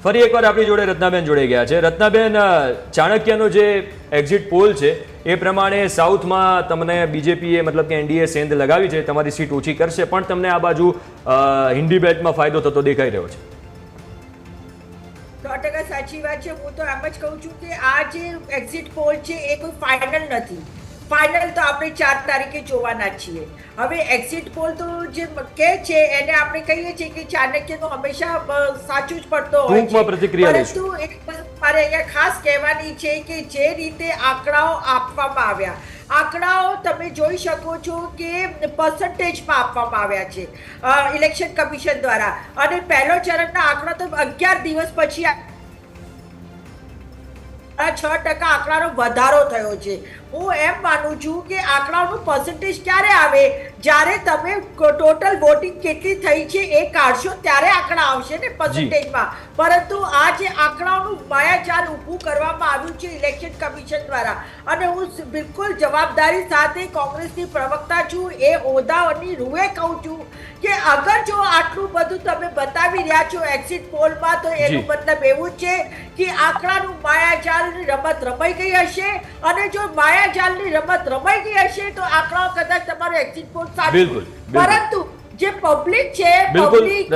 ફરી એકવાર આપણી જોડે રત્નાબેન જોડાઈ ગયા છે. રત્નાબેન, ચાણક્યનો જે એક્ઝિટ પોલ છે એ પ્રમાણે સાઉથમાં તમને બીજેપીએ મતલબ કે એનડીએ સેંધ લગાવી છે, તમારી સીટ ઓછી કરશે, પણ તમને આ બાજુ હિન્દી બેલ્ટમાં ફાયદો થતો દેખાઈ રહ્યો છે. 100% સાચી વાત છે. હું તો એમ જ કહું છું કે આ જે એક્ઝિટ પોલ છે એ કોઈ ફાઇનલ નથી. ફાઇનલ તો આપણે 4 તારીખે જોવાના છીએ. હવે એક્ઝિટ પોલ તો જે કે છે એને આપણે કહીએ છીએ કે ચાણક્યનો હંમેશા સાચું જ પડતો હોય છે. પ્રતિક્રિયા પરંતુ એક મારે અહીંયા ખાસ કહેવાની છે કે જે રીતે આંકડાઓ આપવામાં આવ્યા, આંકડાઓ તમે જોઈ શકો છો કે પર્સન્ટેજમાં આપવામાં આવ્યા છે ઇલેક્શન કમિશન દ્વારા, અને પહેલો ચરણના આંકડા તો 11 દિવસ પછી 6% આંકડાનો વધારો થયો છે. હું એમ માનું છું કે આંકડાઓનું પર્સન્ટેજ ક્યારે આવે, જ્યારે તમે ટોટલ વોટિંગ કેટલી થઈ છે એ કાઢશો ત્યારે આંકડા આવશે ને પર્સન્ટેજમાં. પરંતુ આ જે આંકડાઓનું માયાજાલ ઊભું કરવામાં આવ્યું છે ઇલેક્શન કમિશન દ્વારા, અને હું બિલકુલ જવાબદારી સાથે કોંગ્રેસની પ્રવક્તા છું, એ હોદ્દાઓની રૂએ કહું છું કે અગર જો આટલું બધું તમે બતાવી રહ્યા છો એક્ઝિટ પોલમાં, તો એનો મતલબ એવું છે કે આંકડાનું માયાજાલની રમત રમાઈ ગઈ હશે, અને જો માયાજાલની રમત રમાઈ ગઈ હશે તો આંકડાઓ કદાચ તમારો એક્ઝિટ પોલ સાચું, પરંતુ જે પબ્લિક છે, પબ્લિક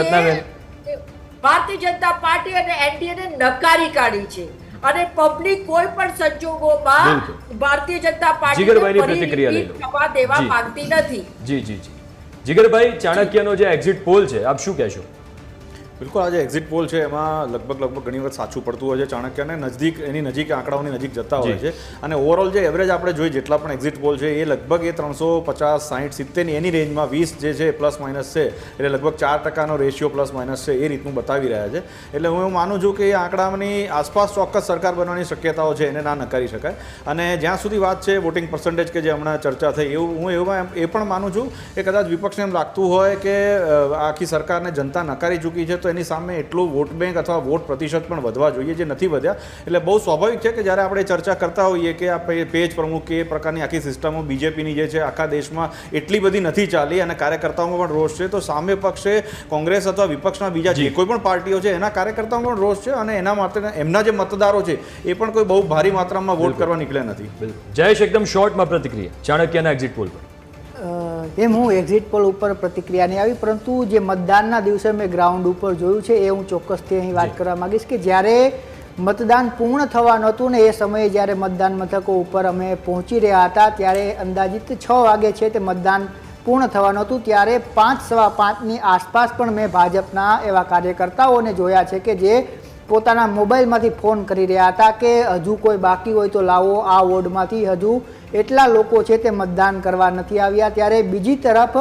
ભારતીય જનતા પાર્ટી અને એનડીએ ને નકારી કાઢી છે, અને પબ્લિક કોઈ પણ સંજોગોમાં ભારતીય જનતા પાર્ટી પ્રતિક્રિયા દેવા માંગતી નથી. જી જી જી જીગરભાઈ, ચાણક્યનો જે એક્ઝિટ પોલ છે આપ શું કહેશો? બિલકુલ, આ જે એક્ઝિટ પોલ છે એમાં લગભગ ઘણી વખત સાચું પડતું હોય છે. ચાણક્યને એની નજીક આંકડાઓની નજીક જતા હોય છે, અને ઓવરઓલ જે એવરેજ આપણે જોઈએ જેટલા પણ એક્ઝિટ પોલ છે એ લગભગ 350, 60, 70 એની રેન્જમાં 20 જે છે પ્લસ માઇનસ છે, એટલે લગભગ 4%નો રેશિયો પ્લસ માઇનસ છે એ રીતનું બતાવી રહ્યા છે. એટલે હું એવું માનું છું કે એ આંકડાની આસપાસ ચોક્કસ સરકાર બનવાની શક્યતાઓ છે, એને ના નકારી શકાય. અને જ્યાં સુધી વાત છે વોટિંગ પર્સન્ટેજ કે જે હમણાં ચર્ચા થઈ, હું એ પણ માનું છું કે કદાચ વિપક્ષને એમ લાગતું હોય કે આખી સરકારને જનતા નકારી ચૂકી છે, તો એની સામે એટલું વોટ બેંક અથવા વોટ પ્રતિશત પણ વધવા જોઈએ, જે નથી વધ્યા. એટલે બહુ સ્વાભાવિક છે કે જ્યારે આપણે ચર્ચા કરતા હોઈએ કે આ પેજ પ્રમુખ કે એ પ્રકારની આખી સિસ્ટમો બીજેપીની જે છે આખા દેશમાં એટલી બધી નથી ચાલી, અને કાર્યકર્તાઓમાં પણ રોષ છે, તો સામે પક્ષે કોંગ્રેસ અથવા વિપક્ષના બીજા જે કોઈ પણ પાર્ટીઓ છે એના કાર્યકર્તાઓમાં પણ રોષ છે, અને એના માટે એમના જે મતદારો છે એ પણ કોઈ બહુ ભારી માત્રામાં વોટ કરવા નીકળ્યા નથી. જયેશ, એકદમ શોર્ટમાં પ્રતિક્રિયા ચાણક્યના એક્ઝિટ પોલ પર. એમ હું એક્ઝિટ પોલ ઉપર પ્રતિક્રિયા નહીં આવી, પરંતુ જે મતદાનના દિવસે મેં ગ્રાઉન્ડ ઉપર જોયું છે એ હું ચોક્કસથી અહીં વાત કરવા માંગીશ કે જ્યારે મતદાન પૂર્ણ થવાનું હતું ને એ સમયે જ્યારે મતદાન મથકો ઉપર અમે પહોંચી રહ્યા હતા, ત્યારે અંદાજિત 6 વાગે છે તે મતદાન પૂર્ણ થવાનું હતું, ત્યારે 5, સવા 5ની આસપાસ પણ મેં ભાજપના એવા કાર્યકર્તાઓને જોયા છે કે જે પોતાના મોબાઈલમાંથી ફોન કરી રહ્યા હતા કે હજુ કોઈ બાકી હોય તો લાવો, આ વોર્ડમાંથી હજુ એટલા લોકો છે તે મતદાન કરવા નથી આવ્યા. ત્યારે બીજી તરફ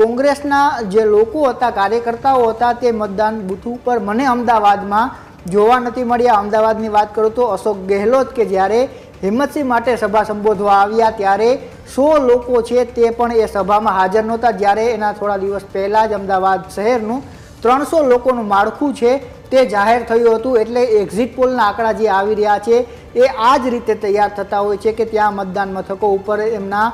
કોંગ્રેસના જે લોકો હતા, કાર્યકર્તાઓ હતા, તે મતદાન બૂથ ઉપર મને અમદાવાદમાં જોવા નથી મળ્યા. અમદાવાદની વાત કરું તો અશોક ગેહલોત કે જ્યારે હિંમતસિંહ માટે સભા સંબોધવા આવ્યા ત્યારે 100 લોકો છે તે પણ એ સભામાં હાજર નહોતા, જ્યારે એના થોડા દિવસ પહેલાં જ અમદાવાદ શહેરનું 300 લોકોનું માળખું છે તે જાહેર થયું હતું. એટલે એક્ઝિટ પોલના આંકડા જે આવી રહ્યા છે એ આ જ રીતે તૈયાર થતા હોય છે કે ત્યાં મતદાન મથકો ઉપર એમના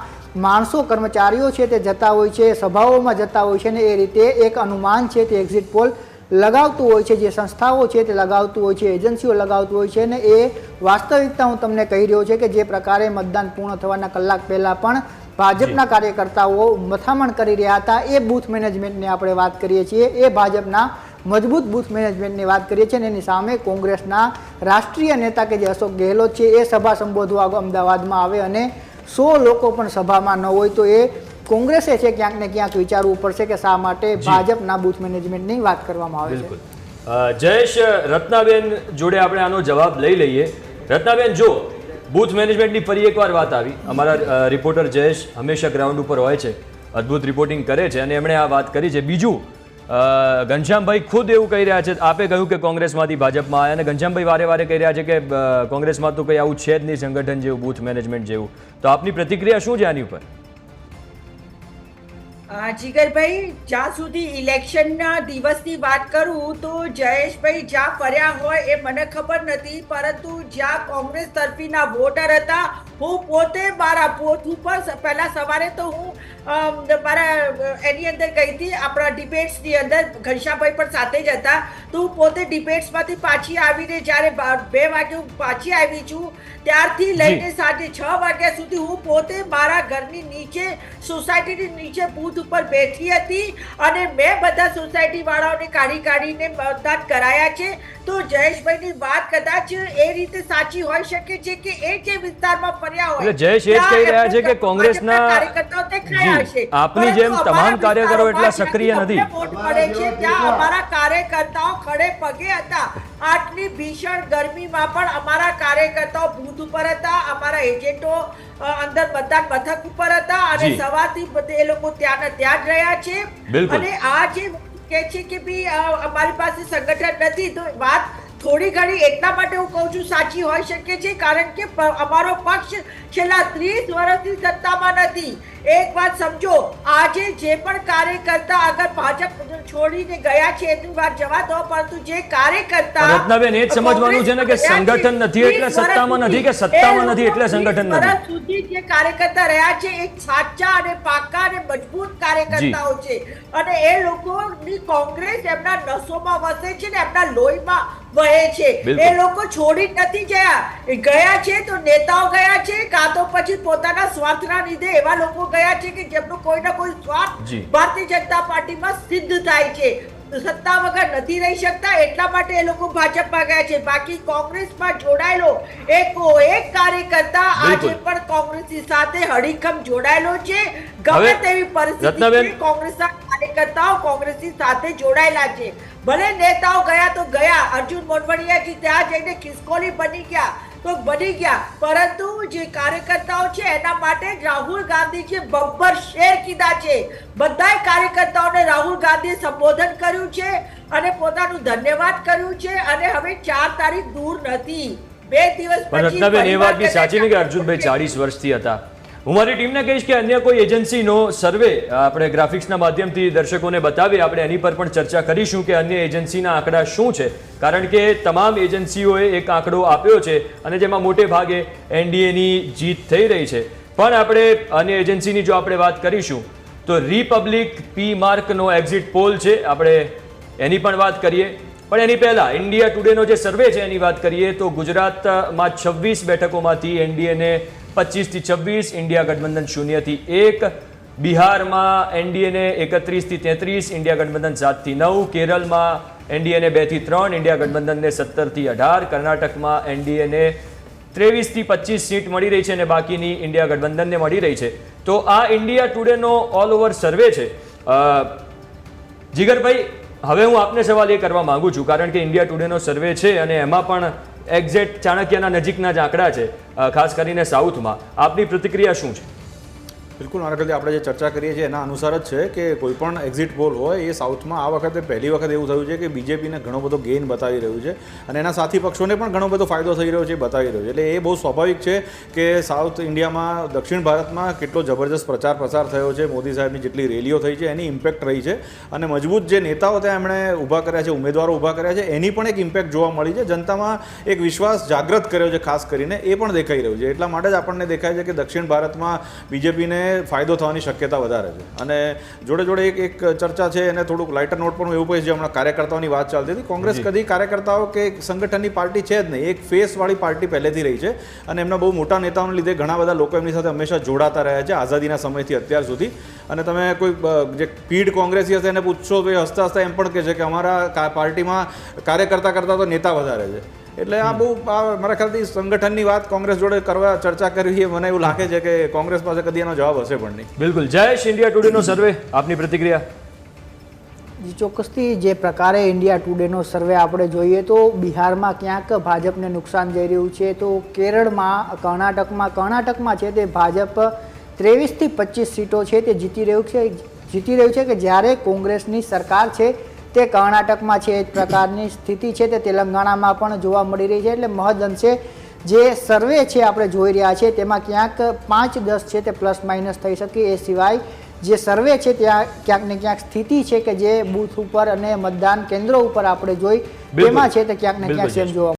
માણસો, કર્મચારીઓ છે તે જતા હોય છે, સભાઓમાં જતા હોય છે, ને એ રીતે એક અનુમાન છે તે એક્ઝિટ પોલ લગાવતું હોય છે, જે સંસ્થાઓ છે તે લગાવતું હોય છે, એજન્સીઓ લગાવતું હોય છે, ને એ વાસ્તવિકતા હું તમને કહી રહ્યો છે કે જે પ્રકારે મતદાન પૂર્ણ થવાના કલાક પહેલાં પણ ભાજપના કાર્યકર્તાઓ મથામણ કરી રહ્યા હતા, એ બૂથ મેનેજમેન્ટની આપણે વાત કરીએ છીએ, એ ભાજપના મજબૂત બૂથ મેનેજમેન્ટની વાત કરીએ છીએ. અને એની સામે કોંગ્રેસના રાષ્ટ્રીય નેતા કે જે અશોક ગેહલોત છે એ સભા સંબોધવા અમદાવાદમાં આવે અને 100 લોકો પણ સભામાં ન હોય, તો એ કોંગ્રેસે છે ક્યાંક ને ક્યાંક વિચારવું પડશે કે શા માટે ભાજપના બૂથ મેનેજમેન્ટની વાત કરવામાં આવે છે. જયેશ, રત્નાબેન જોડે આપણે આનો જવાબ લઈ લઈએ. રત્નાબેન, જો બૂથ મેનેજમેન્ટની ફરી એકવાર વાત આવી, અમારા રિપોર્ટર જયેશ હંમેશા ગ્રાઉન્ડ ઉપર હોય છે, અદ્ભુત રિપોર્ટિંગ કરે છે, અને એમણે આ વાત કરી છે. બીજું, ઘનશ્યામભાઈ ખુદ એવું કહી રહ્યા છે, આપે કહ્યું કે કોંગ્રેસમાંથી ભાજપમાં આવ્યા, અને ઘનશ્યામભાઈ વારે વારે કહી રહ્યા છે કે કોંગ્રેસમાં તો કંઈ આવું છે જ નહીં સંગઠન જેવું, બૂથ મેનેજમેન્ટ જેવું. તો આપની પ્રતિક્રિયા શું છે આની ઉપર? જીગરભાઈ, જ્યાં સુધી ઇલેક્શનના દિવસની વાત કરું તો જયેશભાઈ જ્યાં ફર્યા હોય એ મને ખબર નથી, પરંતુ જ્યાં કોંગ્રેસ તરફીના વોટર હતા, હું પોતે મારા પોત ઉપર પહેલા સવારે તો હું મારા એની અંદર ગઈ હતી, આપણા ડિબેટ્સની અંદર ઘનશ્યામભાઈ પણ સાથે જ હતા. તો હું પોતે ડિબેટ્સમાંથી પાછી આવીને જ્યારે 2 વાગે હું પાછી આવી છું, ત્યારથી લઈને સાંજે 6 વાગ્યા સુધી હું પોતે મારા ઘરની નીચે, સોસાયટીની નીચે બૂથ ઉપર બેઠી હતી અને મેં બધા સોસાયટી વાળાઓને કાઢીને મતદાન કરાયા છે. તો જયેશભાઈની વાત કદાચ એ રીતે સાચી હોઈ શકે છે કે એ જે વિસ્તારમાં ફર્યા હોય, એટલે જયેશ એ જ કહી રહ્યા છે કે કોંગ્રેસના કાર્યકર્તાઓ દેખાયા હશે. આપની જેમ પરંતુ તમામ અમારા કાર્યકરો એટલા વિસ્તારમાં સક્રિય નથી. જ્યાંથી વોટ મળે છે ત્યાં અમારા કાર્યકર્તાઓ ખડે પગે હતા. આટલી ભીષણ ગરમીમાં પણ અમારા કાર્યકર્તાઓ બૂથ ઉપર હતા, અમારા એજન્ટો અંદર મતદાન મથક ઉપર હતા અને જી. સવારથી એ લોકો ત્યાં જ રહ્યા છે. બિલકુલ. અને આ જે કે છે કે ભઈ અમારી પાસે સંગઠન નથી, તો વાત થોડી ઘણી એટલા માટે હું કહું છું સાચી હોઈ શકે છે, કારણ કે અમારો પક્ષ છેલ્લા 30 વર્ષથી સત્તામાં નથી. એક વાત સમજો, આજે જે પણ કાર્યકર્તા અગર ભાજપ છોડીને ગયા છે એની વાત જવા દો, પરંતુ જે કાર્યકર્તા રત્નાબેન, એ જ સમજવાનું છે ને કે સંગઠન નથી એટલે સત્તામાં નથી, કે સત્તામાં નથી એટલે સંગઠન નથી. વર્ષ સુધી જે કાર્યકર્તા રહ્યા છે એ સાચા અને પાકા અને મજબૂત કાર્યકર્તાઓ છે અને એ લોકોની કોંગ્રેસ એમના નસોમાં વસે છે ને એમના લોહીમાં વહે છે. બિલકુલ. એ લોકો છોડી નથી ગયા છે તો નેતાઓ ગયા છે, કાં તો પછી પોતાના સ્વાર્થના લીધે એવા લોકો ગયા છે કે જેમનો કોઈ ના કોઈ સ્વાર્થ જી. ભારતીય જનતા પાર્ટીમાં સિદ્ધ થાય છે. સત્તા વગર નથી રહી શકતા, એટલા માટે એ લોકો ભાજપમાં ગયા છે. બાકી કોંગ્રેસમાં જોડાયેલો એક કાર્યકર્તા આજે બિલકુલ. પણ કોંગ્રેસની સાથે હડીખમ જોડાયેલો છે. ગમે હવે તેવી પરિસ્થિતિ રત્નાબેન- છે, કોંગ્રેસના કાર્યકર્તાઓ કોંગ્રેસની સાથે જોડાયેલા છે. ભલે નેતાઓ ગયા તો ગયા, અર્જુન મોઢવાડિયાજી ત્યાં જઈને ખિસકોલી બની ગયા, પરંતુ જે કાર્યકર્તાઓ છે એના માટે રાહુલ ગાંધીજીએ બબ્બર શેર કીધા છે. બધાય કાર્યકર્તાઓને રાહુલ ગાંધીએ સંબોધન કર્યું છે અને પોતાનું ધન્યવાદ કર્યું છે અને હવે 4 તારીખ દૂર નથી, 2 દિવસ પણ પછી રત્નાબેન, એ વાત બી પરિવાર સાચી ને કે અર્જુનભાઈ 40 વર્ષથી હતા. હું મારી ટીમને કહીશ કે અન્ય કોઈ એજન્સીનો સર્વે આપણે ગ્રાફિક્સના માધ્યમથી દર્શકોને બતાવીએ, આપણે એની પર પણ ચર્ચા કરીશું કે અન્ય એજન્સીના આંકડા શું છે, કારણ કે તમામ એજન્સીઓએ એક આંકડો આપ્યો છે અને જેમાં મોટે ભાગે એનડીએની જીત થઈ રહી છે. પણ આપણે અન્ય એજન્સીની જો આપણે વાત કરીશું તો રિપબ્લિક પી માર્કનો એક્ઝિટ પોલ છે, આપણે એની પણ વાત કરીએ. પણ એની પહેલા ઇન્ડિયા ટુડેનો જે સર્વે છે એની વાત કરીએ તો ગુજરાતમાં 26 બેઠકોમાંથી એનડીએને 25 થી 26, ઇન્ડિયા ગઠબંધન 0 થી 1, બિહારમાં એનડીએને 31 થી 33, ઇન્ડિયા ગઠબંધન 7 થી 9, કેરળમાં એનડીએને 2 થી 3, ઇન્ડિયા ગઠબંધનને 17 થી 18, કર્ણાટકમાં એનડીએને 23 થી 25 સીટ મળી રહી છે અને બાકીની ઇન્ડિયા ગઠબંધનને મળી રહી છે. તો આ ઇન્ડિયા ટુડેનો ઓલ ઓવર સર્વે છે. જીગરભાઈ, હવે હું આપને સવાલ એ કરવા માંગુ છું, કારણ કે ઇન્ડિયા ટુડેનો સર્વે છે અને એમાં પણ એક્ઝેક્ટ ચાણક્યના નજીકના જ આંકડા છે, ખાસ કરીને સાઉથમાં. આપની પ્રતિક્રિયા શું છે? બિલકુલ, મારા ખ્યાલથી આપણે જે ચર્ચા કરીએ છીએ એના અનુસાર જ છે કે કોઈ પણ એક્ઝિટ પોલ હોય એ સાઉથમાં આ વખતે પહેલી વખત એવું થયું છે કે બીજેપીને ઘણો બધો ગેઇન બતાવી રહ્યું છે અને એના સાથી પક્ષોને પણ ઘણો બધો ફાયદો થઈ રહ્યો છે, બતાવી રહ્યો છે. એટલે એ બહુ સ્વાભાવિક છે કે સાઉથ ઇન્ડિયામાં, દક્ષિણ ભારતમાં કેટલો જબરજસ્ત પ્રચાર પ્રસાર થયો છે, મોદી સાહેબની જેટલી રેલીઓ થઈ છે એની ઇમ્પેક્ટ રહી છે અને મજબૂત જે નેતાઓ ત્યાં એમણે ઊભા કર્યા છે, ઉમેદવારો ઊભા કર્યા છે, એની પણ એક ઇમ્પેક્ટ જોવા મળી છે. જનતામાં એક વિશ્વાસ જાગૃત કર્યો છે, ખાસ કરીને એ પણ દેખાઈ રહ્યું છે. એટલા માટે જ આપણને દેખાય છે કે દક્ષિણ ભારતમાં બીજેપીને ફાયદો થવાની શક્યતા વધારે છે. અને જોડે જોડે એક ચર્ચા છે અને થોડુંક લાઇટર નોટ પણ એવું કહીશ, જે હમણાં કાર્યકર્તાઓની વાત ચાલતી હતી. કોંગ્રેસ કદી કાર્યકર્તાઓ કે સંગઠનની પાર્ટી છે જ નહીં, એક ફેસવાળી પાર્ટી પહેલેથી રહી છે અને એમના બહુ મોટા નેતાઓને લીધે ઘણા બધા લોકો એમની સાથે હંમેશા જોડાતા રહ્યા છે આઝાદીના સમયથી અત્યાર સુધી. અને તમે કોઈ જે પીઢ કોંગ્રેસી હશે એને પૂછશો તો એ હસતા હસતા એમ પણ કહે છે કે અમારા પાર્ટીમાં કાર્યકર્તા કરતાં તો નેતા વધારે છે. એટલે આ બહુ મારા ખ્યાલથી સંગઠનની વાત કોંગ્રેસ જોડે કરવા ચર્ચા કરવી, મને એવું લાગે છે કે કોંગ્રેસ પાસે કદી એનો જવાબ હશે પણ નહીં. બિલકુલ. જયેશ, ઇન્ડિયા ટુડેનો સર્વે, આપની પ્રતિક્રિયા? ચોક્કસથી જે પ્રકારે ઇન્ડિયા ટુડેનો સર્વે આપણે જોઈએ તો બિહારમાં ક્યાંક ભાજપને નુકસાન જઈ રહ્યું છે, તો કેરળમાં, કર્ણાટકમાં છે તે ભાજપ 23 થી 25 સીટો છે તે જીતી રહ્યું છે કે જ્યારે કોંગ્રેસની સરકાર છે તે કર્ણાટકમાં છે. એ પ્રકારની સ્થિતિ છે તે તેલંગાણામાં પણ જોવા મળી રહી છે. એટલે મહદઅંશે જે સર્વે છે આપણે જોઈ રહ્યા છે તેમાં ક્યાંક 5-10 છે તે પ્લસ માઇનસ થઈ શકે. એ સિવાય જે સર્વે છે ત્યાં ક્યાંક ને ક્યાંક સ્થિતિ છે કે જે બૂથ ઉપર અને મતદાન કેન્દ્રો ઉપર આપણે જોઈ તેમાં છે તે ક્યાંક ને ક્યાંક સેમ જોવા